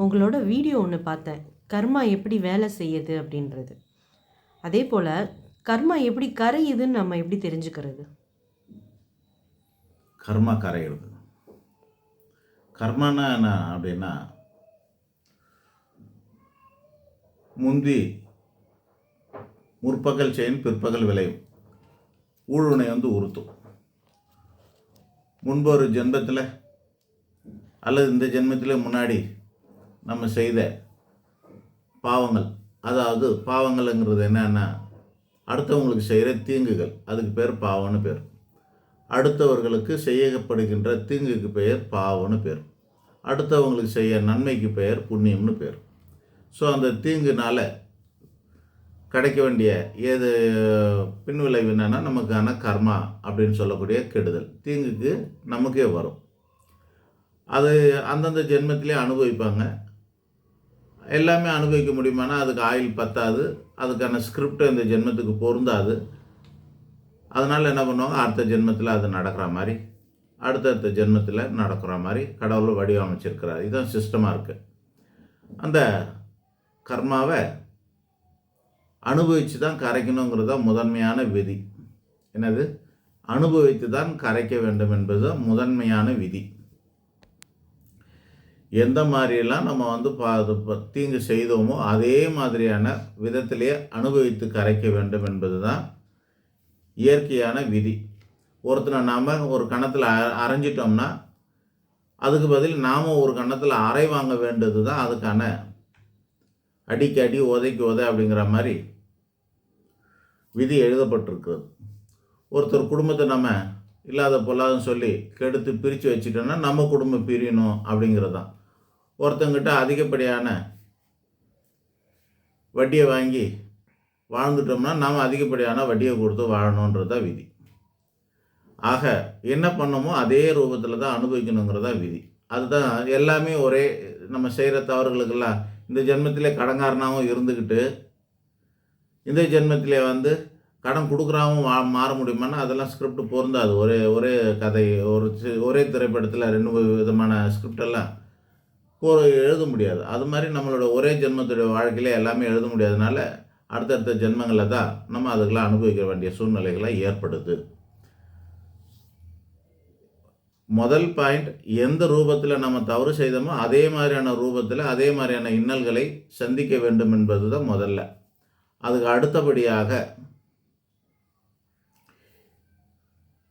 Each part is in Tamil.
உங்களோட வீடியோ ஒன்று பார்த்தேன். கர்மா எப்படி வேலை செய்யுது அப்படின்றது. அதே போல கர்மா எப்படி கரையுதுன்னு நம்ம எப்படி தெரிஞ்சுக்கிறது? கர்மா கரையிறது. கர்மானா என்ன அப்படின்னா, முந்தி முற்பகல் செய்யும் பிற்பகல் விளையும். ஊழ்வினை உறுத்தும். முன்பு ஒரு ஜென்மத்தில் அல்லது இந்த ஜென்மத்தில் முன்னாடி நம்ம செய்த பாவங்கள், அதாவது பாவங்கள்ங்கிறது என்னன்னா அடுத்தவங்களுக்கு செய்கிற தீங்குகள், அதுக்கு பேர் பாவம்னு பேர். அடுத்தவர்களுக்கு செய்யப்படுகின்ற தீங்குக்கு பெயர் பாவம்னு பேர். அடுத்தவங்களுக்கு செய்ய நன்மைக்கு பெயர் புண்ணியம்னு பேர். ஸோ அந்த தீங்குனால கிடைக்க வேண்டிய ஏது பின்விளைவு என்னன்னா நமக்கான கர்மா அப்படின்னு சொல்லக்கூடிய கெடுதல் தீங்குக்கு நமக்கே வரும். அது அந்தந்த ஜென்மத்திலே அனுபவிப்பாங்க. எல்லாமே அனுபவிக்க முடியுமானா அதுக்கு ஆயுள் பத்தாது, அதுக்கான ஸ்கிரிப்ட் இந்த ஜென்மத்துக்கு பொருந்தாது. அதனால் என்ன பண்ணுவாங்க, அடுத்த ஜென்மத்தில் அது நடக்கிற மாதிரி அடுத்தடுத்த ஜென்மத்தில் நடக்கிற மாதிரி கடவுள் வடிவமைச்சிருக்கிறார். இதுதான் சிஸ்டமாக இருக்குது. அந்த கர்மாவை அனுபவித்து தான் கரைக்கணுங்கிறது தான் முதன்மையான விதி. என்னது? அனுபவித்து தான் கரைக்க வேண்டும் என்பது தான் முதன்மையான விதி. எந்த மாதிரியெல்லாம் நம்ம தீங்கு செய்தோமோ அதே மாதிரியான விதத்திலேயே அனுபவித்து கரைக்க வேண்டும் என்பது தான் இயற்கையான விதி. ஒருத்தனை நாம் ஒரு கணத்தில் அரைஞ்சிட்டோம்னா அதுக்கு பதில் நாம் ஒரு கணத்தில் அரை வாங்க வேண்டியது தான் அதுக்கான அடிக்கு அடி உதைக்கு உதை அப்படிங்கிற மாதிரி விதி எழுதப்பட்டிருக்கிறது. ஒருத்தர் குடும்பத்தை நம்ம இல்லாத பொல்லாதுன்னு சொல்லி கெடுத்து பிரித்து வச்சுட்டோன்னா நம்ம குடும்பம் பிரியணும் அப்படிங்கிறது தான். ஒருத்தங்கிட்ட அதிகப்படியான வட்டியை வாங்கி வாழ்ந்துட்டோம்னா நாம் அதிகப்படியான வட்டியை கொடுத்து வாழணுன்றது தான் விதி. ஆக என்ன பண்ணமோ அதே ரூபத்தில் தான் அனுபவிக்கணுங்கிறதா விதி. அதுதான் எல்லாமே ஒரே. நம்ம செய்கிற தவறுகளுக்கெல்லாம் இந்த ஜென்மத்திலே கடன்காரனாகவும் இருந்துக்கிட்டு இந்த ஜென்மத்திலே கடன் கொடுக்குறாவும் மாற முடியுமானா அதெல்லாம் ஸ்கிரிப்ட் பொருந்தாது. ஒரே கதை, ஒரே திரைப்படத்தில் 2 விதமான ஸ்கிரிப்டெல்லாம் எழுத முடியாது. அது மாதிரி நம்மளோட ஒரே ஜென்மத்துடைய வாழ்க்கையிலே எல்லாமே எழுத முடியாதனால அடுத்தடுத்த ஜென்மங்களில் தான் நம்ம அதுக்கெல்லாம் அனுபவிக்க வேண்டிய சூழ்நிலைகளை ஏற்படுது. முதல் பாயிண்ட், எந்த ரூபத்தில் நம்ம தவறு செய்தோமோ அதே மாதிரியான ரூபத்தில் அதே மாதிரியான இன்னல்களை சந்திக்க வேண்டும் என்பது தான் முதல்ல. அதுக்கு அடுத்தபடியாக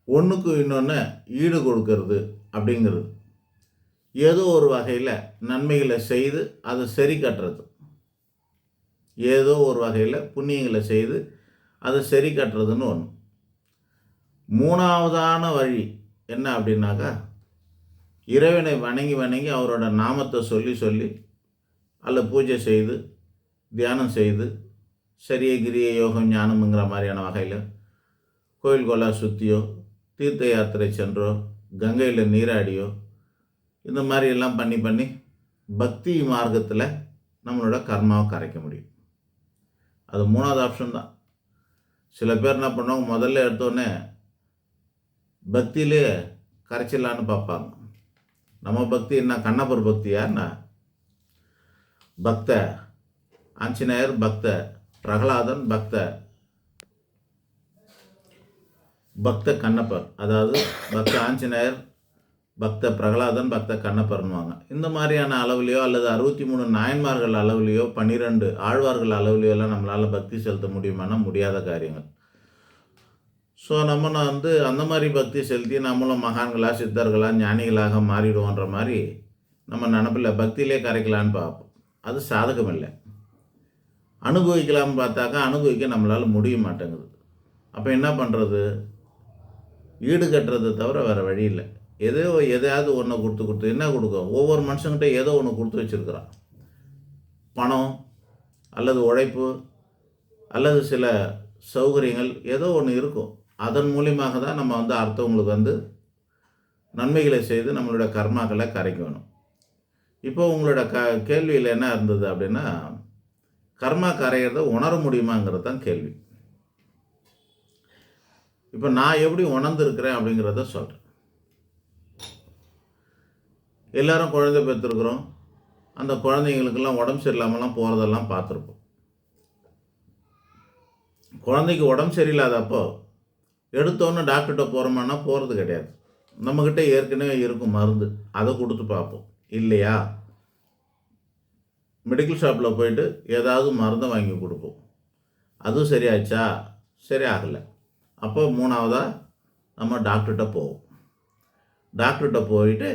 ஒன்றுக்கு இன்னொன்று ஈடு கொடுக்கறது அப்படிங்கிறது. ஏதோ ஒரு வகையில் நன்மைகளை செய்து அதை சரி கட்டுறது, ஏதோ ஒரு வகையில் புண்ணியங்களை செய்து அதை சரி கட்டுறதுன்னு ஒன்று. மூணாவதான வழி என்ன அப்படின்னாக்கா, இறைவனை வணங்கி வணங்கி அவரோட நாமத்தை சொல்லி சொல்லி அல்ல பூஜை செய்து தியானம் செய்து சரிய கிரிய யோகம் ஞானம்ங்கிற மாதிரியான வகையில் கோயில் கோலா சுற்றியோ தீர்த்த யாத்திரை சென்றோ கங்கையில் நீராடியோ இந்த மாதிரி எல்லாம் பண்ணி பண்ணி பக்தி மார்க்கத்தில் நம்மளோட கர்மாவை கரைக்க முடியும். அது மூணாவது ஆப்ஷன் தான். சில பேர் என்ன பண்ணுவாங்க, முதல்ல எடுத்தோடனே பக்தியிலே கரைச்சிடலான்னு பார்ப்பாங்க. நம்ம பக்தி என்ன கண்ணப்பர் பக்தியா என்ன? பக்த ஆஞ்சநேயர், பக்த பிரகலாதன், பக்த கண்ணப்பர், அதாவது பக்த ஆஞ்சநேயர், பக்த பிரகலாதன், பக்த கண்ணப்பர்னுவாங்க. இந்த மாதிரியான அளவுலையோ அல்லது 63 நாயன்மார்கள் அளவுலையோ 12 ஆழ்வார்கள் அளவுலையோ எல்லாம் நம்மளால் பக்தி செலுத்த முடியுமானா முடியாத காரியங்கள். ஸோ நம்ம அந்த மாதிரி பக்தி செலுத்தி நம்மளும் மகான்களாக சித்தர்களாக ஞானிகளாக மாறிடுவோன்ற மாதிரி நம்ம நினப்பில் பக்தியிலே கரைக்கலான்னு பார்ப்போம். அது சாதகம் இல்லை. அனுபவிக்கலாம்னு பார்த்தாக்கா அனுபவிக்க நம்மளால் முடிய மாட்டேங்குது. அப்போ என்ன பண்ணுறது? ஈடு கட்டுறதை தவிர வேறு வழி இல்லை. எதையாவது ஒன்று கொடுத்து என்ன கொடுக்கும்? ஒவ்வொரு மனுஷங்கிட்ட ஏதோ ஒன்று கொடுத்து வச்சுருக்கிறான். பணம் அல்லது உழைப்பு அல்லது சில சௌகரியங்கள் ஏதோ ஒன்று இருக்கும். அதன் மூலியமாக தான் நம்ம அடுத்தவங்களுக்கு நன்மைகளை செய்து நம்மளோட கர்மாக்களை கரைக்கணும். இப்போ உங்களோட கேள்வியில் என்ன இருந்தது அப்படின்னா, கர்மா கரையிறத உணர முடியுமாங்கிறது தான் கேள்வி. இப்போ நான் எப்படி உணர்ந்துருக்கிறேன் அப்படிங்கிறத சொல்கிறேன். எல்லாரும் குழந்தை பெற்றிருக்கிறோம், அந்த குழந்தைங்களுக்கெல்லாம் உடம்பு சரியில்லாமலாம் போகிறதெல்லாம் பார்த்துருப்போம். குழந்தைக்கு உடம்பு சரியில்லாதப்போ எடுத்தோன்னே டாக்டர்கிட்ட போகிறோமான்னா போகிறது கிடையாது. நம்மக்கிட்ட ஏற்கனவே இருக்கும் மருந்து, அதை கொடுத்து பார்ப்போம். இல்லையா, மெடிக்கல் ஷாப்பில் போயிட்டு ஏதாவது மருந்தை வாங்கி கொடுப்போம். அதுவும் சரியாச்சா, சரி ஆகலை, அப்போ 3ஆவதாக நம்ம டாக்டர்கிட்ட போவோம். டாக்டர்கிட்ட போயிட்டு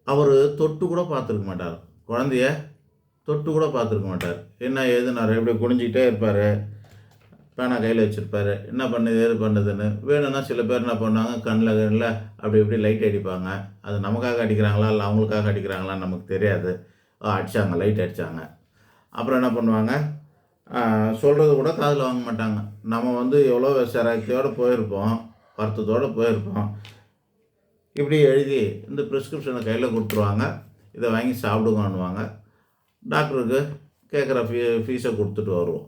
அவர் தொட்டு கூட பார்த்துருக்க மாட்டார், குழந்தைய தொட்டு கூட பார்த்துருக்க மாட்டார். என்ன ஏதுனாரு இப்படி குனிஞ்சிக்கிட்டே இருப்பார், பேனா கையில் வச்சுருப்பார், என்ன பண்ணுது ஏது பண்ணுதுன்னு. வேணும்னா சில பேர் என்ன பண்ணுவாங்க, கண்ணில் அப்படி இப்படி லைட் அடிப்பாங்க. அது நமக்காக அடிக்கிறாங்களா இல்லை அவங்களுக்காக அடிக்கிறாங்களான்னு நமக்கு தெரியாது. அடித்தாங்க, லைட் அடித்தாங்க. அப்புறம் என்ன பண்ணுவாங்க, சொல்கிறது கூட காதில் வாங்க மாட்டாங்க. நம்ம எவ்வளோ சிரத்தையோடு போயிருப்போம், வருத்தத்தோடு போயிருப்போம். இப்படி எழுதி இந்த ப்ரிஸ்கிரிப்ஷனை கையில் கொடுத்துருவாங்க, இதை வாங்கி சாப்பிடுங்கன்னுவாங்க. டாக்டருக்கு கேட்குற ஃபீஸை கொடுத்துட்டு வருவோம்.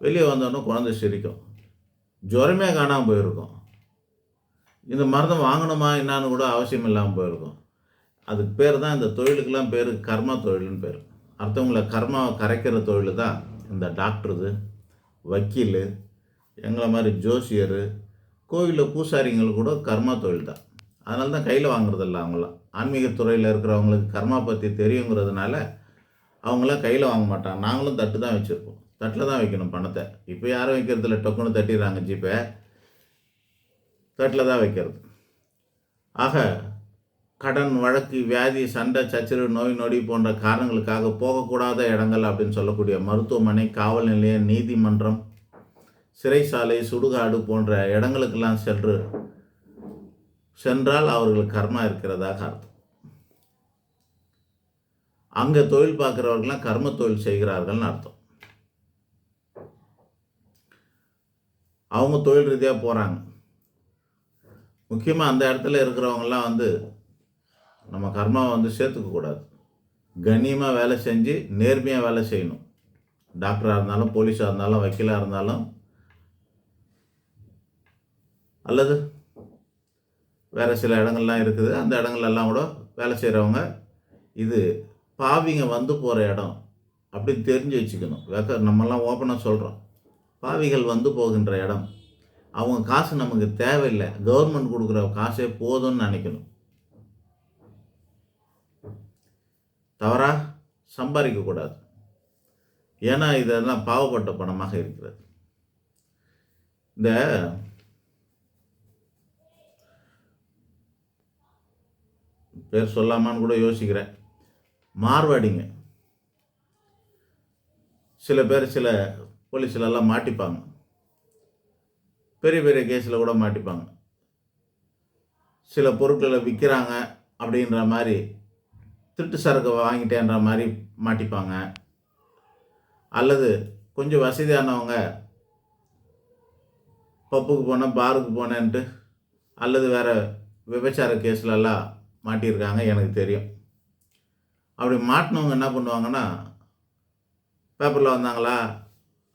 வெளியே வந்தோடனே குழந்தை சிரிக்கும், ஜுரமே காணாமல் போயிருக்கும். இந்த மருந்தை வாங்கணுமா என்னான்னு கூட அவசியம் இல்லாமல் போயிருக்கும். அதுக்கு பேர் தான், இந்த தொழிலுக்கெல்லாம் பேர் கர்ம தொழில்னு பேர். அடுத்தவங்களை கர்மாவை கரைக்கிற தொழில் தான் இந்த டாக்டருது, வக்கீல், எங்களை மாதிரி ஜோசியர், கோவிலில் பூசாரிங்கள் கூட கர்மா தொழில் தான். அதனால தான் கையில் வாங்குறதில்ல. அவங்களாம் ஆன்மீகத்துறையில் இருக்கிறவங்களுக்கு கர்மா பற்றி தெரியுங்கிறதுனால அவங்களாம் கையில் வாங்க மாட்டாங்க. நாங்களும் தட்டு தான் வச்சுருப்போம், தட்டில் தான் வைக்கணும் பணத்தை. இப்போ யாரும் வைக்கிறதில்ல, டொக்குன்னு தட்டிடுறாங்க ஜிபே, தட்டில் தான் வைக்கிறது. ஆக கடன், வழக்கு, வியாதி, சண்டை, சச்சரவு, நோய் நொடி போன்ற காரணங்களுக்காக போகக்கூடாத இடங்கள் அப்படின்னு சொல்லக்கூடிய மருத்துவமனை, காவல் நிலையம், நீதிமன்றம், சிறைசாலை, சுடுகாடு போன்ற இடங்களுக்கெல்லாம் சென்றால் அவர்களுக்கு கர்மா இருக்கிறதாக அர்த்தம். அங்கே தொழில் பார்க்குறவர்கள்லாம் கர்ம தொழில் செய்கிறார்கள்னு அர்த்தம். அவங்க தொழில் ரீதியாக போகிறாங்க. முக்கியமாக அந்த இடத்துல இருக்கிறவங்கெல்லாம் நம்ம கர்மாவை சேர்த்துக்கக்கூடாது. கண்ணியமாக வேலை செஞ்சு நேர்மையாக வேலை செய்யணும். டாக்டராக இருந்தாலும், போலீஸாக இருந்தாலும், வக்கீலாக இருந்தாலும், அல்லது வேறு சில இடங்கள்லாம் இருக்குது, அந்த இடங்கள்லாம் கூட வேலை செய்கிறவங்க இது பாவிங்க போகிற இடம் அப்படின்னு தெரிஞ்சு வச்சுக்கணும். நம்மெல்லாம் ஓப்பனாக சொல்கிறோம், பாவிகள் போகின்ற இடம். அவங்க காசு நமக்கு தேவையில்லை, கவர்மெண்ட் கொடுக்குற காசே போதும்னு நினைக்கணும். தவறாக சம்பாதிக்கக்கூடாது. ஏன்னா இதெல்லாம் பாவப்பட்ட பணமாக இருக்கிறது. இந்த பேர் சொல்லாமான்னு கூட யோசிக்கிறேன். மார்வாடிங்க சில பேர் சில போலீஸ்லெல்லாம் மாட்டிப்பாங்க, பெரிய பெரிய கேஸில் கூட மாட்டிப்பாங்க. சில பொருட்களை விற்கிறாங்க அப்படின்ற மாதிரி, திருட்டு சரக்கு வாங்கிட்டேன்ற மாதிரி மாட்டிப்பாங்க. அல்லது கொஞ்சம் வசதியானவங்க பப்புக்கு போனேன், பாருக்கு போனேன்ட்டு, அல்லது வேறு விபச்சார கேஸ்லெல்லாம் மாட்டியிருக்காங்க, எனக்கு தெரியும். அப்படி மாட்டினவங்க என்ன பண்ணுவாங்கன்னா, பேப்பரில் வந்தாங்களா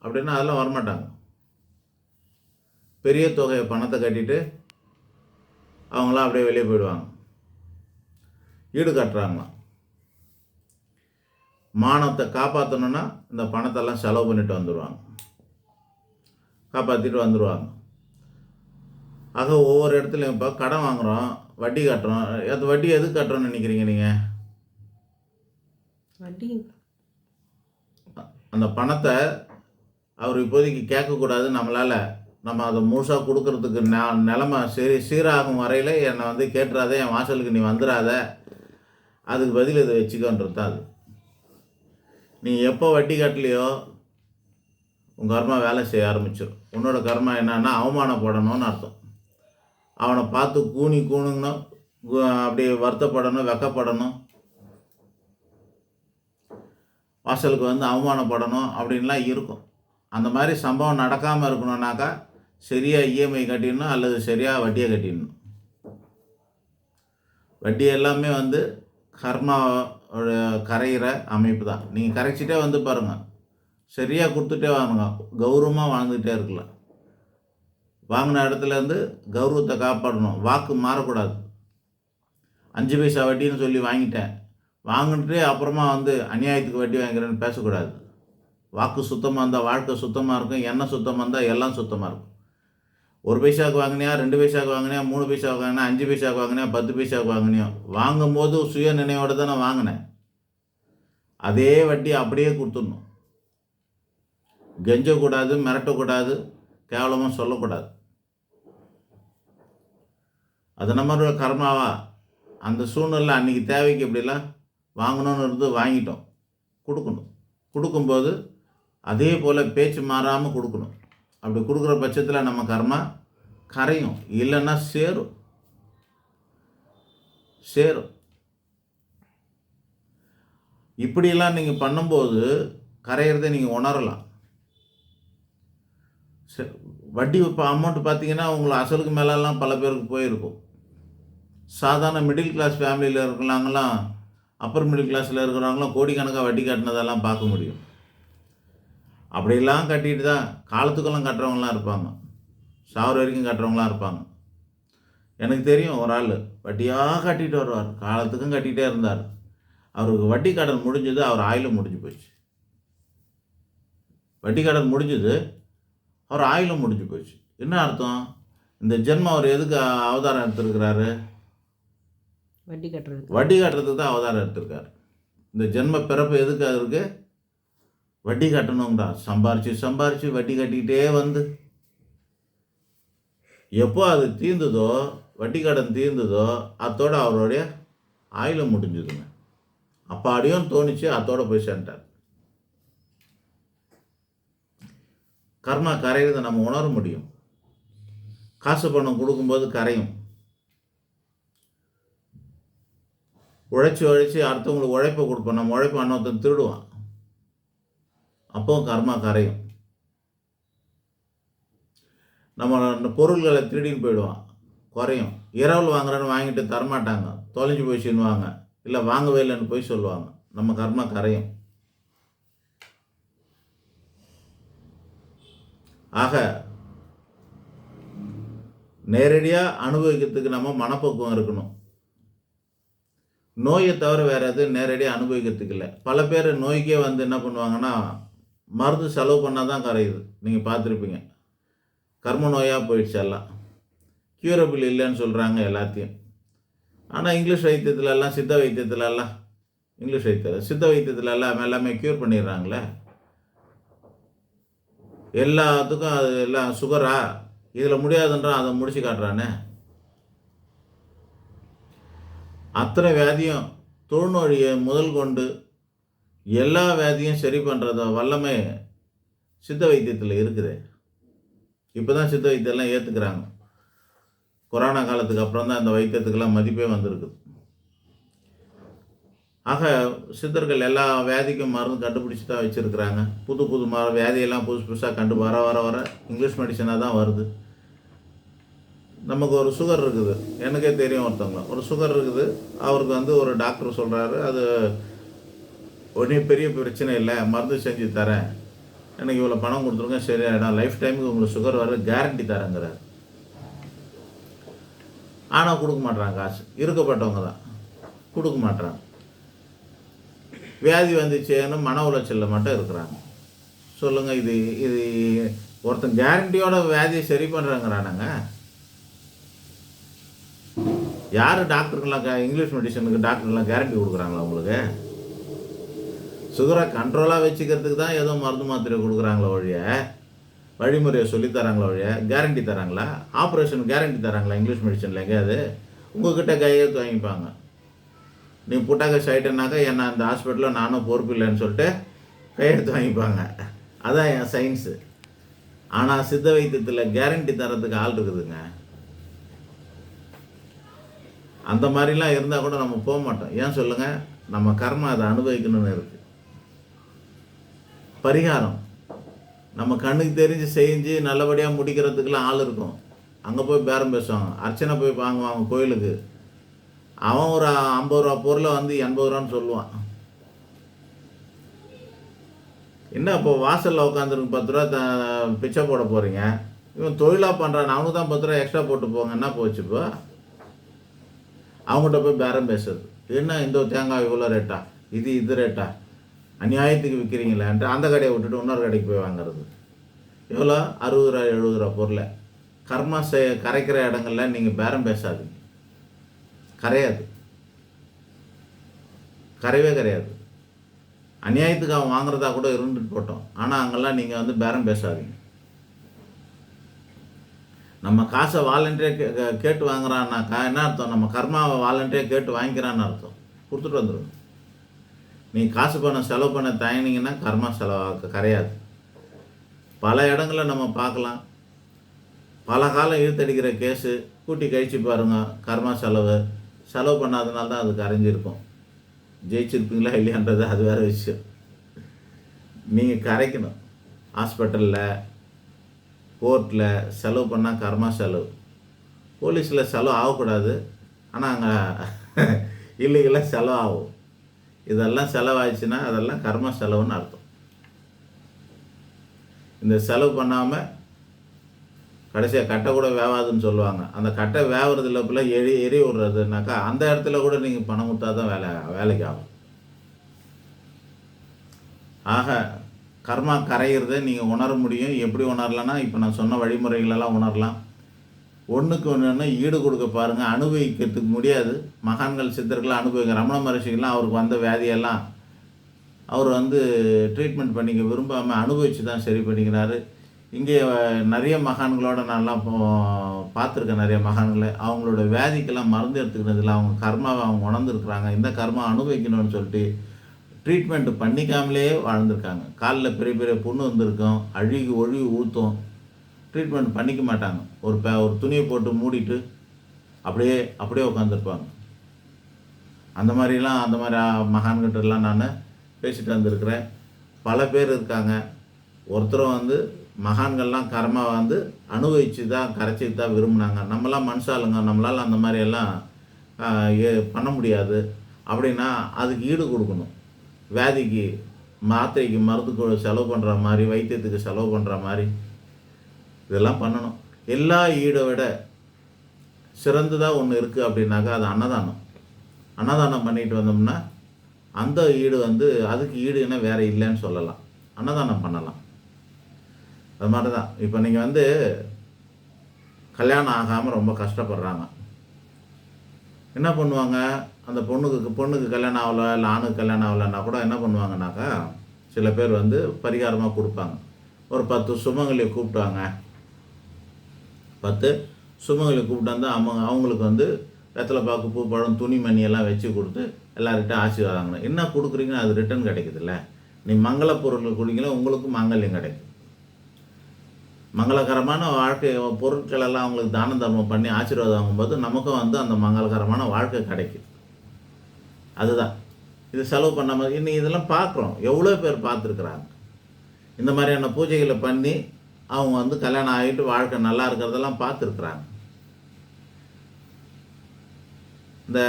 அப்படின்னா அதெல்லாம் வரமாட்டாங்க. பெரிய தொகையை பணத்தை கட்டிட்டு அவங்களாம் அப்படியே வெளியே போயிடுவாங்க. ஈடு கட்டுறாங்களாம். மானத்தை காப்பாற்றணுன்னா இந்த பணத்தெல்லாம் செலவு பண்ணிட்டு வந்துடுவாங்க, காப்பாற்றிட்டு வந்துடுவாங்க. ஆக ஒவ்வொரு இடத்துலையும் இப்போ கடன் வாங்குகிறோம், வட்டி கட்டுறோம். அது வட்டி எதுக்கு கட்டுறோன்னு நினைக்கிறீங்க நீங்கள்? வட்டி அந்த பணத்தை அவர் இப்போதைக்கு கேட்கக்கூடாது. நம்ம அதை முழுசாக கொடுக்கறதுக்கு நிலமை சீராகும் வரையில் என்னை கேட்டுறாத, என் வாசலுக்கு நீ வந்துடாத, அதுக்கு பதில் இதை வச்சுக்கன்றது தான் அது. நீ எப்போ வட்டி கட்டலையோ உங்கள் கர்மா வேலை செய்ய ஆரம்பிச்சிடும். உன்னோட கர்மா என்னன்னா அவமானப்படணும்னு அர்த்தம். அவனை பார்த்து கூணுங்கணும், அப்படியே வருத்தப்படணும், வெக்கப்படணும், வாசலுக்கு அவமானப்படணும் அப்படின்லாம் இருக்கும். அந்த மாதிரி சம்பவம் நடக்காமல் இருக்கணும்னாக்கா சரியாக இஎம்ஐ கட்டிடணும், அல்லது சரியாக வட்டியை கட்டிடணும். வட்டி எல்லாமே கர்மா கரைகிற அமைப்பு தான். நீங்கள் கரைச்சிட்டே பாருங்கள், சரியாக கொடுத்துட்டே வாங்குங்க, கௌரவமாக வாழ்ந்துகிட்டே இருக்கலாம். வாங்கின இடத்துலேருந்து கௌரவத்தை காப்பாடணும், வாக்கு மாறக்கூடாது. 5 பைசா வட்டின்னு சொல்லி வாங்கிட்டேன், வாங்கிட்டு அப்புறமா வந்து அநியாயத்துக்கு வட்டி வாங்கிறேன்னு பேசக்கூடாது. வாக்கு சுத்தமாக இருந்தால் வாழ்க்கை சுத்தமாக இருக்கும், எண்ணெய் சுத்தமாக இருந்தால் எல்லாம் சுத்தமாக இருக்கும். 1 பைசாவுக்கு வாங்கினியா, 2 பைசாவுக்கு வாங்கினியா, 3 பைசாவுக்கு வாங்கினா, 5 பைசாவுக்கு வாங்கினியா, 10 பைசாவுக்கு வாங்கினியோ, வாங்கும்போது சுய நினைவோடு தானே வாங்கினேன். அதே வட்டி அப்படியே கொடுத்துடணும். கெஞ்சக்கூடாது, மிரட்டக்கூடாது, கேவலமாக சொல்லக்கூடாது. அது நம்மளோட கர்மாவா? அந்த சூழ்நிலை அன்றைக்கி தேவைக்கு எப்படிலாம் வாங்கணும்னு இருந்து வாங்கிட்டோம், கொடுக்கணும். கொடுக்கும்போது அதே போல் பேச்சு மாறாமல் கொடுக்கணும். அப்படி கொடுக்குற பட்சத்தில் நம்ம கர்மா கரையும், இல்லைன்னா சேரும். இப்படியெல்லாம் நீங்கள் பண்ணும்போது கரையிறதை நீங்கள் உணரலாம். வட்டி இப்போ அமௌண்ட் பார்த்தீங்கன்னா உங்களை அசலுக்கு மேலெல்லாம் பல பேருக்கு போயிருக்கும். சாதாரண மிடில் கிளாஸ் ஃபேமிலியில் இருக்கிறவங்களாம், அப்பர் மிடில் கிளாஸில் இருக்கிறவங்களாம் கோடிக்கணக்காக வட்டி கட்டினதெல்லாம் பார்க்க முடியும். அப்படிலாம் கட்டிட்டு தான் காலத்துக்கெல்லாம் கட்டுறவங்களாம் இருப்பாங்க, சாவர வரைக்கும் கட்டுறவங்களாம் இருப்பாங்க. எனக்கு தெரியும் ஒரு ஆள் வட்டியாக கட்டிட்டு வருவார், காலத்துக்கும் கட்டிகிட்டே இருந்தார். அவருக்கு வட்டி கடன் முடிஞ்சது, அவர் ஆயுளும் முடிஞ்சு போச்சு. வட்டி கடன் முடிஞ்சது, அவர் ஆயுளும் முடிஞ்சு போச்சு. என்ன அர்த்தம்? இந்த ஜென்மம் அவர் எதுக்கு அவதாரம் எடுத்திருக்கிறாரு? வட்டி கட்டுறதுக்கு தான் அவதாரம் எடுத்திருக்காரு. இந்த ஜென்ம பிறப்பு எதுக்கு அவருக்கு? வட்டி கட்டணுங்கடா. சம்பாரித்து வட்டி கட்டிக்கிட்டே வந்து எப்போ அது தீர்ந்ததோ, வட்டி கடன் தீர்ந்ததோ, அத்தோட அவருடைய ஆயுளம் முடிஞ்சுதுங்க. அப்பாடியும் தோணிச்சு, அத்தோட போய் சேர்ந்தார். கர்மா கரையிறதை நம்ம உணர முடியும். காசு பணம் கொடுக்கும்போது கரையும். உழைச்சி அடுத்தவங்களுக்கு உழைப்பை கொடுப்போம், நம்ம உழைப்பை அன்னொருத்தன் திருடுவான், அப்போவும் கர்மா கரையும். நம்ம பொருள்களை திருடின்னு போயிடுவான், குறையும். இரவல் வாங்குறேன்னு வாங்கிட்டு தரமாட்டாங்க, தொலைஞ்சு போயிடுச்சுன்னுவாங்க, இல்லை வாங்கவே இல்லைன்னு போய் சொல்லுவாங்க, நம்ம கர்மா கரையும். ஆக நேரடியாக அனுபவிக்கிறதுக்கு நம்ம மனப்பக்குவம் இருக்கணும். நோயை தவிர வேறு எதுவும் நேரடியாக அனுபவிக்கிறதுக்கு இல்லை. பல பேர் நோய்க்கே வந்து என்ன பண்ணுவாங்கன்னா, மருந்து செலவு பண்ணால் தான் கரையுது. நீங்கள் பார்த்துருப்பீங்க, கர்ம நோயாக போயிடுச்சு எல்லாம், க்யூரபிள் இல்லைன்னு சொல்கிறாங்க எல்லாத்தையும். ஆனால் இங்கிலீஷ் வைத்தியத்துலலாம், சித்த வைத்தியத்துலலாம், சித்த வைத்தியத்துலலாம் எல்லாமே க்யூர் பண்ணிடுறாங்களே. எல்லாத்துக்கும் அது எல்லாம் சுகரா, இதில் முடியாதுன்றான், அதை முடிச்சு காட்டுறானே. அத்தனை வியாதியும் தொழுநோயை முதல் கொண்டு எல்லா வியாதியும் சரி பண்ணுறத வல்லமை சித்த வைத்தியத்தில் இருக்குது. இப்போ தான் சித்த வைத்தியெல்லாம் ஏற்றுக்கிறாங்க. கொரோனா காலத்துக்கு அப்புறம் தான் இந்த வைத்தியத்துக்கெல்லாம் மதிப்பே வந்திருக்குது. ஆக சித்தர்கள் எல்லா வியாதிக்கும் மருந்து கண்டுபிடிச்சி தான் வச்சுருக்கிறாங்க. புது வியாதியெல்லாம் புதுசாக வர இங்கிலீஷ் மெடிசனாக தான் வருது. நமக்கு ஒரு சுகர் இருக்குது, எனக்கே தெரியும் ஒருத்தவங்க, ஒரு சுகர் இருக்குது. அவருக்கு வந்து ஒரு டாக்டர் சொல்கிறாரு, அது ஒன்றும் பெரிய பிரச்சனை இல்லை, மருந்து செஞ்சு தரேன், எனக்கு இவ்வளோ பணம் கொடுத்துருங்க, சரியாயிடும், லைஃப் டைமுக்கு உங்களுக்கு சுகர் வர கேரண்டி தரேங்கிறார். ஆனால் கொடுக்க மாட்றாங்க, காசு இருக்கப்பட்டவங்க தான் கொடுக்க மாட்றாங்க. வியாதி வந்துச்சேன்னு மன உளைச்சலில் மட்டும் இருக்கிறாங்க. சொல்லுங்கள், இது ஒருத்தன் கேரண்டியோட வியாதியை சரி பண்ணுறாங்கிறானாங்க. யார் டாக்டருங்கெல்லாம் இங்கிலீஷ் மெடிசனுக்கு டாக்டருங்கெல்லாம் கேரண்டி கொடுக்குறாங்களா? உங்களுக்கு சுகரை கண்ட்ரோலாக வச்சுக்கிறதுக்கு தான் ஏதோ மருந்து மாத்திரை கொடுக்குறாங்களா ஒழிய, வழிமுறையை சொல்லித்தராங்களா ஒழிய கேரண்டி தராங்களா? ஆப்ரேஷன் கேரண்டி தராங்களா இங்கிலீஷ் மெடிசனில்? எங்கேயாவது உங்கள்கிட்ட கையெழுத்து வாங்கிப்பாங்க. நீ புட்டாக்க சைட்டுனாக்கா என்ன அந்த ஹாஸ்பிட்டலில் நானும் பொறுப்பு இல்லைன்னு சொல்லிட்டு கையெழுத்து வாங்கிப்பாங்க. அதான் என் சயின்ஸு. ஆனால் சித்த வைத்தியத்தில் கேரண்டி தரத்துக்கு ஆள் இருக்குதுங்க. அந்த மாதிரிலாம் இருந்தால் கூட நம்ம போக மாட்டோம். ஏன் சொல்லுங்கள்? நம்ம கர்மா அதை அனுபவிக்கணும்னு இருக்குது. பரிகாரம் நம்ம கண்ணுக்கு தெரிஞ்சு செஞ்சு நல்லபடியாக முடிக்கிறதுக்கெலாம் ஆள் இருக்கும். அங்கே போய் பேரம் பேசுவாங்க, அர்ச்சனை போய் வாங்குவாங்க கோயிலுக்கு. அவன் ஒரு 50 ரூபா பொருளை வந்து 80 ரூபான்னு சொல்லுவான். என்ன இப்போ வாசலில் உட்காந்துருக்கு 10 ரூபா பிச்சை போட போகிறீங்க, இவன் தொழிலாக பண்ணுறான், அவனுக்கு தான் 10 ரூபா எக்ஸ்ட்ரா போட்டு போங்க, என்ன போச்சு இப்போ? அவங்ககிட்ட போய் பேரம் பேசுறது, என்ன இந்த தேங்காய் இவ்வளோ ரேட்டா, இது ரேட்டா, அநியாயத்துக்கு விற்கிறீங்களான்ட்டு அந்த கடையை விட்டுட்டு இன்னொரு கடைக்கு போய் வாங்குறது. எவ்வளோ? 60 ரூபா 70 ரூபா பொருளை. கர்மா கரைக்கிற இடங்கள்ல நீங்கள் பேரம் பேசாதீங்க. கரையாது, கரையவே கரையாது. அநியாயத்துக்கு அவன் வாங்குறதா கூட இருந்துட்டு போட்டோம், ஆனால் அங்கெல்லாம் நீங்கள் வந்து பேரம் பேசாதீங்க. நம்ம காசை வாலண்டியாக கேட்டு வாங்குறான்னாக்கா என்ன அர்த்தம்? நம்ம கர்மாவை வாலண்டியாக கேட்டு வாங்கிக்கிறான்னு அர்த்தம். கொடுத்துட்டு வந்துடுங்க. நீங்கள் காசு பணம் செலவு பண்ண தயங்கினீங்கன்னா கர்மா செலவாக கரையாது. பல இடங்களில் நம்ம பார்க்கலாம். பல காலம் இழுத்தடிக்கிற கேஸு கூட்டி கழிச்சு பாருங்கள், கர்மா செலவு பண்ணாதனால தான் அது கரைஞ்சிருக்கும். ஜெயிச்சிருப்பீங்களா இல்லையான்றது அது வேறு விஷயம். நீங்கள் கரைக்கணும். ஹாஸ்பிட்டலில், கோர்ட்டில் செலவு பண்ணால் கர்மா செலவு. போலீஸில் செலவு ஆகக்கூடாது, ஆனால் அங்கே இல்லீகலாக செலவு ஆகும். இதெல்லாம் செலவாயிடுச்சுன்னா அதெல்லாம் கர்மா செலவுன்னு அர்த்தம். இந்த செலவு பண்ணாமல் கடைசியாக கட்டை கூட வேவாதுன்னு சொல்லுவாங்க. அந்த கட்டை வேவுறதுல போல எரி விடுறதுனாக்கா அந்த இடத்துல கூட நீங்கள் பணம் கொடுத்தா தான் வேலைக்கு ஆகும். ஆக கர்மா கரைகிறத நீங்கள் உணர முடியும். எப்படி உணரலான்னா, இப்போ நான் சொன்ன வழிமுறைகளெல்லாம் உணரலாம். ஒன்றுக்கு ஒன்று ஈடு கொடுக்க பாருங்கள். அனுபவிக்கிறதுக்கு முடியாது. மகான்கள் சித்தர்கள்லாம் அனுபவிக்க, ரமண மகர்ஷிகள்லாம் அவருக்கு வந்த வியாதியெல்லாம் அவர் வந்து ட்ரீட்மெண்ட் பண்ணிக்க விரும்பாமல் அனுபவித்து தான் சரி பண்ணிக்கிறாரு. இங்கே நிறைய மகான்களோட நான்லாம் பார்த்துருக்கேன். நிறைய மகான்களை அவங்களோட வியாதிக்கெல்லாம் மருந்து எடுத்துக்கிறதுல அவங்க கர்மாவை அவங்க உணர்ந்துருக்குறாங்க. இந்த கர்மா அனுபவிக்கணும்னு சொல்லிட்டு ட்ரீட்மெண்ட் பண்ணிக்காமலே வாழ்ந்துருக்காங்க. காலில் பெரிய பெரிய புண்ணு வந்திருக்கும், ஒழுகி ஊற்றும், ட்ரீட்மெண்ட் பண்ணிக்க மாட்டாங்க. ஒரு துணியை போட்டு மூடிட்டு அப்படியே உட்காந்துருப்பாங்க. அந்த மாதிரி மகான்கிட்டலாம் நான் பேசிட்டு வந்திருக்கிறேன். பல பேர் இருக்காங்க. ஒருத்தரும் வந்து மகான்கள்லாம் கர்மா வந்து அனுபவித்து தான் கரைச்சிட்டு தான் விரும்பினாங்க. நம்மளாம் மனுஷாளுங்க, நம்மளால் அந்த மாதிரியெல்லாம் பண்ண முடியாது. அப்படின்னா அதுக்கு ஈடு கொடுக்கணும். வியாதிக்கு மாத்திரைக்கு மருந்துக்கு செலவு பண்ணுற மாதிரி, வைத்தியத்துக்கு செலவு பண்ணுற மாதிரி இதெல்லாம் பண்ணணும். எல்லா ஈடை விட சிறந்ததாக ஒன்று இருக்குது அப்படின்னாக்கா அது அன்னதானம். அன்னதானம் பண்ணிட்டு வந்தோம்னா அந்த ஈடு வந்து அதுக்கு ஈடுன்னா வேறு இல்லைன்னு சொல்லலாம். அன்னதானம் பண்ணலாம். அது மாதிரி தான். இப்போ நீங்கள் வந்து கல்யாணம் ஆகாமல் ரொம்ப கஷ்டப்படுறாங்க. என்ன பண்ணுவாங்க? அந்த பொண்ணுக்கு கல்யாணம் ஆகலை, இல்லை ஆணுக்கு கல்யாணம் ஆகலைன்னா கூட என்ன பண்ணுவாங்கனாக்கா, சில பேர் வந்து பரிகாரமாக கொடுப்பாங்க. ஒரு 10 சுமங்கலியை கூப்பிட்டாங்க. 10 சுமங்கலியை கூப்பிட்டு வந்து அவங்களுக்கு வந்து வெத்தலை பாக்கு, பூ, பழம், துணி, மணியெல்லாம் வச்சு கொடுத்து எல்லார்கிட்ட ஆசீர்வாதம் வாங்கணும். என்ன கொடுக்குறீங்கன்னா அது ரிட்டர்ன் கிடைக்குதுல்ல. நீ மங்கள பொருட்கள் கொடுங்களா, உங்களுக்கும் மங்கல்யம் கிடைக்கும். மங்களகரமான வாழ்க்கை பொருட்களெல்லாம் அவங்களுக்கு தான தர்மம் பண்ணி ஆசீர்வாதம் வாங்கும்போது நமக்கும் வந்து அந்த மங்களகரமான வாழ்க்கை கிடைக்கும். அதுதான் இது செலவு பண்ணாமல் இன்னைக்கு இதெல்லாம் பார்க்குறோம். எவ்வளோ பேர் பார்த்துருக்குறாங்க. இந்த மாதிரியான பூஜைகளை பண்ணி அவங்க வந்து கல்யாணம் ஆகிட்டு வாழ்க்கை நல்லா இருக்கிறதெல்லாம் பார்த்துருக்குறாங்க. இந்த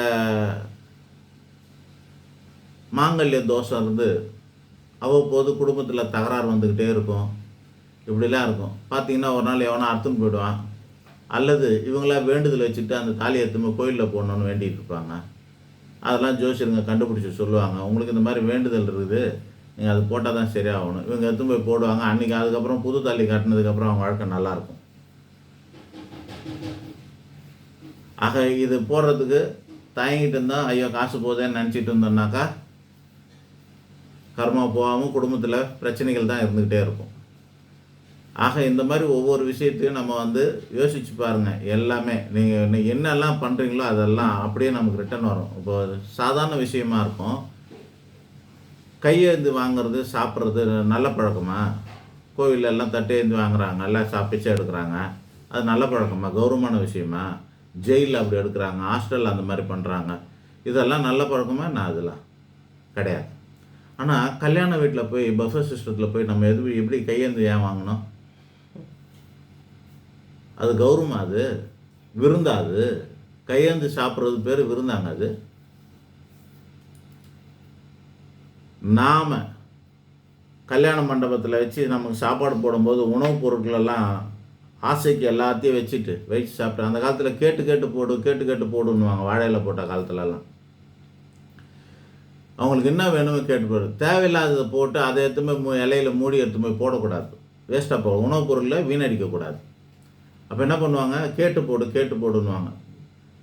மாங்கல்ய தோஷம் இருந்து அவ்வப்போது குடும்பத்தில் தகராறு வந்துக்கிட்டே இருக்கும். இப்படிலாம் இருக்கும். பார்த்தீங்கன்னா ஒரு நாள் எவனா அறுத்துன்னு போயிடுவான், அல்லது இவங்களா வேண்டுதல் வச்சுட்டு அந்த தாலி எடுத்துமே கோயிலில் போடணுன்னு வேண்டிகிட்டு இருப்பாங்க. அதெல்லாம் ஜோசியருங்க கண்டுபிடிச்சி சொல்லுவாங்க, உங்களுக்கு இந்த மாதிரி வேண்டுதல் இருக்குது, நீங்கள் அது போட்டால் தான் சரியாகணும். இவங்க எடுத்து போய் போடுவாங்க. அன்றைக்கி அதுக்கப்புறம் புது தாலி கட்டினதுக்கப்புறம் அவங்க வாழ்க்கை நல்லாயிருக்கும். ஆக இது போடுறதுக்கு தயங்கிட்டு இருந்தால் ஐயோ காசு போதேன்னு நினச்சிட்டு இருந்தோம்னாக்கா கர்மா போகாமல் குடும்பத்தில் பிரச்சனைகள் தான் இருந்துக்கிட்டே இருக்கும். ஆக இந்த மாதிரி ஒவ்வொரு விஷயத்தையும் நம்ம வந்து யோசித்து பாருங்கள். எல்லாமே நீங்கள் என்னெல்லாம் பண்ணுறீங்களோ அதெல்லாம் அப்படியே நமக்கு ரிட்டர்ன் வரும். இப்போ சாதாரண விஷயமா இருக்கும். கையேந்து வாங்குறது, சாப்பிட்றது நல்ல பழக்கமா? கோவிலில் எல்லாம் தட்டேந்து வாங்குறாங்க, எல்லாம் பிச்சை எடுக்கிறாங்க, அது நல்ல பழக்கமா? கௌரவமான விஷயமா? ஜெயிலில் அப்படி எடுக்கிறாங்க, ஹாஸ்டலில் அந்த மாதிரி பண்ணுறாங்க, இதெல்லாம் நல்ல பழக்கமா? நான் அதெல்லாம் கிடையாது. ஆனால் கல்யாண வீட்டில் போய் பஃபே சிஸ்டத்தில் போய் நம்ம எப்படி கையேந்து ஏன் வாங்கணும்? அது கௌரவமா? அது விருந்தா? அது கையேந்து சாப்பிட்றது பேர் விருந்தாங்க? அது நாம் கல்யாண மண்டபத்தில் வச்சு நமக்கு சாப்பாடு போடும்போது உணவுப் பொருட்களெல்லாம் ஆசைக்கு எல்லாத்தையும் வச்சு சாப்பிட்டு அந்த காலத்தில் கேட்டு கேட்டு போடுன்னுவாங்க வாழையில போட்ட காலத்துலலாம். அவங்களுக்கு என்ன வேணுமோ கேட்டு போடு. தேவையில்லாததை போட்டு அதை எடுத்துமே இலையில மூடி எடுத்து போய் போடக்கூடாது. வேஸ்ட்டாக போகும். உணவுப் பொருளில் வீணடிக்கக்கூடாது. அப்போ என்ன பண்ணுவாங்க, கேட்டு போடுன்னுவாங்க.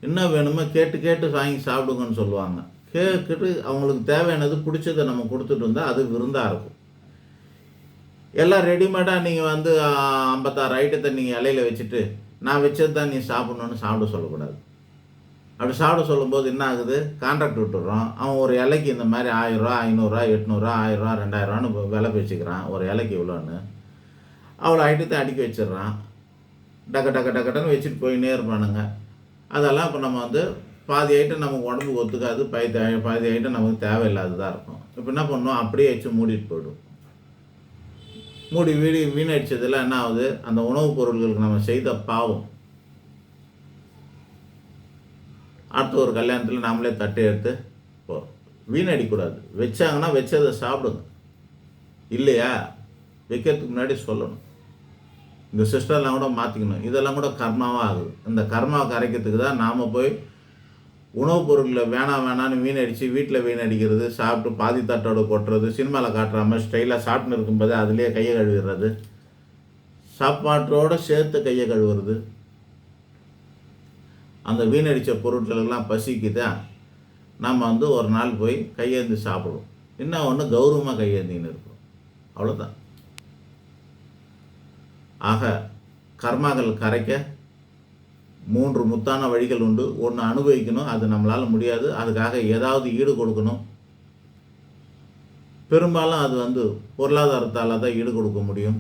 என்ன வேணுமோ கேட்டு வாங்கி சாப்பிடுங்கன்னு சொல்லுவாங்க. கேட்டுட்டு அவங்களுக்கு தேவையானது பிடிச்சதை நம்ம கொடுத்துட்டு இருந்தால் அது விருந்தாக இருக்கும். எல்லாம் ரெடிமேடாக நீங்கள் 56 ஐட்டத்தை நீங்கள் இலையில வச்சுட்டு நான் வச்சது தான் நீ சாப்பிட்ணுன்னு சாப்பிட சொல்லக்கூடாது. அப்படி சாப்பிட சொல்லும்போது என்ன ஆகுது, கான்ட்ராக்ட் விட்டுடுறோம். அவன் ஒரு இலைக்கு இந்த மாதிரி 1000 ரூபா, 500 800 1000 2000 விலை பேசிக்கிறான் ஒரு இலைக்கு இவ்வளோன்னு. அவ்வளோ ஐட்டத்தை அடுக்கி வச்சிடுறான். டக்குன்னு வச்சுட்டு போயின்னே இருப்பானுங்க. அதெல்லாம் இப்போ நம்ம பாதி ஐட்டம் நமக்கு உடம்புக்கு ஒத்துக்காது, பாதி ஐட்டம் நமக்கு தேவையில்லாததாக இருக்கும். இப்போ என்ன பண்ணுவோம், அப்படியே வச்சு மூடிட்டு போய்டும். மூடி வீணடிச்சதில் என்ன ஆகுது, அந்த உணவுப் பொருள்களுக்கு நம்ம செய்த பாவம். அடுத்த ஒரு கல்யாணத்தில் நாமளே தட்டை எடுத்து போகிறோம். வீணடிக்கூடாது. வச்சாங்கன்னா வச்சதை சாப்பிடுங்க. இல்லையா, வைக்கிறதுக்கு முன்னாடி சொல்லணும். இந்த சிஸ்டர்லாம் கூட மாற்றிக்கணும். இதெல்லாம் கூட கர்மாவாக ஆகுது. இந்த கர்மாவை கரைக்கிறதுக்கு தான் நாம் போய் உணவுப் பொருட்களை வேணான்னு வீணடித்து வீட்டில் வீணடிக்கிறது, சாப்பிட்டு பாதி தட்டோடு கொட்டுறது, சினிமாவில் காட்டுற மாதிரி ஸ்டைலாக சாப்பிட்னு இருக்கும்போது அதுலேயே கையை கழுவிடுறது, சாப்பாட்டோடு சேர்த்து கையை கழுவுறது. அந்த வீணடித்த பொருட்களெல்லாம் பசிக்குதா நம்ம ஒரு நாள் போய் கையேந்தி சாப்பிடுவோம். இன்னும் ஒன்று கௌரவமாக கையேந்தின்னு இருக்கும். அவ்வளோதான். ஆக கர்மாக்கள் கரைக்க 3 முத்தான வழிகள் உண்டு. ஒன்று அனுபவிக்கணும், அது நம்மளால் முடியாது. அதுக்காக ஏதாவது ஈடு கொடுக்கணும். பெரும்பாலும் அது பொருளாதாரத்தால் தான் ஈடு கொடுக்க முடியும்.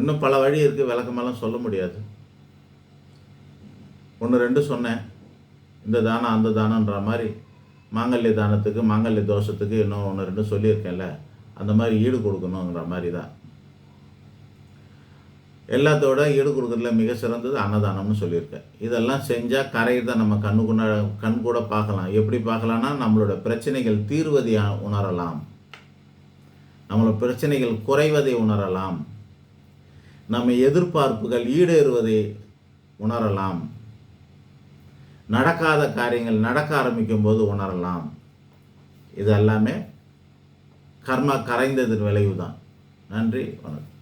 இன்னும் பல வழி இருக்குது, விளக்கமெல்லாம் சொல்ல முடியாது. 1 2 சொன்னேன். இந்த தானம் அந்த தானன்ற மாதிரி மாங்கல்ய தானத்துக்கு மாங்கல்ய தோஷத்துக்கு இன்னும் 1 2 சொல்லியிருக்கேன்ல, அந்த மாதிரி ஈடு கொடுக்கணுங்கிற மாதிரி தான். எல்லாத்தோட ஈடு கொடுக்குறதுல மிக சிறந்தது அன்னதானம்னு சொல்லியிருக்கேன். இதெல்லாம் செஞ்சால் கரையிறத நம்ம கண் கூட பார்க்கலாம். எப்படி பார்க்கலான்னா, நம்மளோட பிரச்சனைகள் தீர்வதை உணரலாம், நம்மளோட பிரச்சனைகள் குறைவதை உணரலாம், நம்ம எதிர்பார்ப்புகள் ஈடேறுவதை உணரலாம், நடக்காத காரியங்கள் நடக்க ஆரம்பிக்கும் போது உணரலாம். இது எல்லாமே கர்மா கரைந்ததன் விளைவு தான். நன்றி, வணக்கம்.